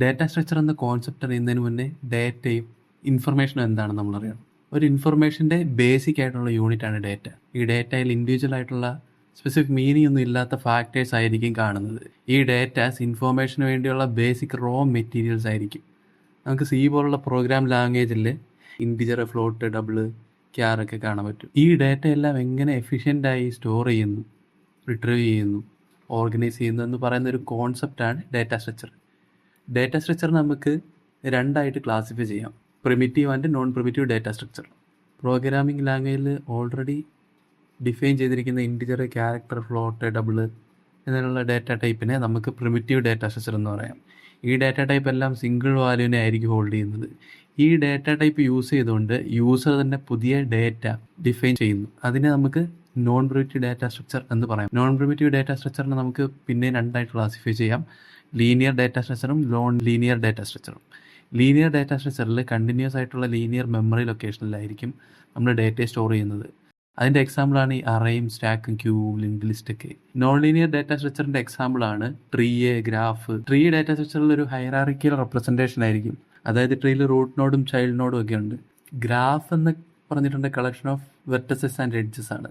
Data structure എന്ന concept അറിയുന്നതിന് മുന്നേ ഡാറ്റയും ഇൻഫർമേഷനും എന്താണെന്ന് നമ്മളറിയണം. ഒരു ഇൻഫർമേഷൻ്റെ ബേസിക് ആയിട്ടുള്ള യൂണിറ്റാണ് ഡാറ്റ. ഈ ഡാറ്റയിൽ ഇൻഡിവിജ്വൽ ആയിട്ടുള്ള സ്പെസിഫിക് മീനിങ് ഒന്നും ഇല്ലാത്ത ഫാക്ടേഴ്സ് ആയിരിക്കും കാണുന്നത്. ഈ ഡാറ്റാസ് ഇൻഫോർമേഷന് വേണ്ടിയുള്ള ബേസിക് റോ മെറ്റീരിയൽസ് ആയിരിക്കും. നമുക്ക് സി പോലുള്ള പ്രോഗ്രാം ലാംഗ്വേജിൽ ഇൻറ്റിജർ, ഫ്ലോട്ട്, ഡബിൾ, ക്യാർ ഒക്കെ കാണാൻ പറ്റും. ഈ ഡാറ്റ എല്ലാം എങ്ങനെ എഫിഷ്യൻ്റായി സ്റ്റോർ ചെയ്യുന്നു, റിട്രീവ് ചെയ്യുന്നു, ഓർഗനൈസ് ചെയ്യുന്നു എന്ന് പറയുന്ന ഒരു കോൺസെപ്റ്റാണ് ഡാറ്റ സ്ട്രക്ചർ. ഡാറ്റ സ്ട്രക്ചർ നമുക്ക് രണ്ടായിട്ട് ക്ലാസിഫൈ ചെയ്യാം: primitive and non primitive data structure. Programming ലാംഗ്വേജിൽ ഓൾറെഡി ഡിഫൈൻ ചെയ്തിരിക്കുന്ന ഇൻറ്റിജർ, ക്യാരക്ടർ, ഫ്ലോട്ട്, ഡബിൾ എന്നുള്ള ഡാറ്റ ടൈപ്പിനെ നമുക്ക് പ്രിമിറ്റീവ് ഡാറ്റ സ്ട്രക്ചർ എന്ന് പറയാം. ഈ ഡാറ്റ ടൈപ്പ് എല്ലാം സിംഗിൾ വാല്യൂവിനെ ആയിരിക്കും ഹോൾഡ് ചെയ്യുന്നത്. ഈ ഡാറ്റ ടൈപ്പ് യൂസ് ചെയ്തുകൊണ്ട് യൂസർ തന്നെ പുതിയ ഡാറ്റ ഡിഫൈൻ ചെയ്യുന്നു. അതിനെ നമുക്ക് നോൺ പ്രിമിറ്റീവ് ഡാറ്റ സ്ട്രക്ചർ എന്ന് പറയാം. നോൺ പ്രിമിറ്റീവ് ഡാറ്റ സ്ട്രക്ചറിനെ നമുക്ക് പിന്നെ രണ്ടായിട്ട് ക്ലാസിഫൈ ചെയ്യാം: ലീനിയർ ഡാറ്റ സ്ട്രക്ചറും നോൺ ലീനിയർ ഡാറ്റ സ്ട്രക്ചറും. ലീനിയർ ഡാറ്റ സ്ട്രക്ചറിൽ കണ്ടിന്യൂസ് ആയിട്ടുള്ള ലീനിയർ മെമ്മറി ലൊക്കേഷനിലായിരിക്കും നമ്മൾ ഡാറ്റയെ സ്റ്റോർ ചെയ്യുന്നത്. അതിൻ്റെ എക്സാമ്പിളാണ് ഈ അറേയും സ്റ്റാക്കും ക്യൂവും ലിങ്ക്ഡ് ലിസ്റ്റൊക്കെ. നോൺ ലീനിയർ ഡാറ്റ സ്ട്രക്ചറിൻ്റെ എക്സാമ്പിളാണ് ട്രീ, ഗ്രാഫ്. ട്രീ ഡാറ്റ സ്ട്രക്ചറിൽ ഒരു ഹൈറാർക്കിക്കൽ റെപ്രസെൻറ്റേഷൻ ആയിരിക്കും. അതായത് ട്രീയിൽ റൂട്ട് നോഡും ചൈൽഡ് നോഡും ഒക്കെ ഉണ്ട്. ഗ്രാഫ് എന്ന് പറഞ്ഞിട്ടുണ്ടെങ്കിൽ collection of vertices and edges ആണ്.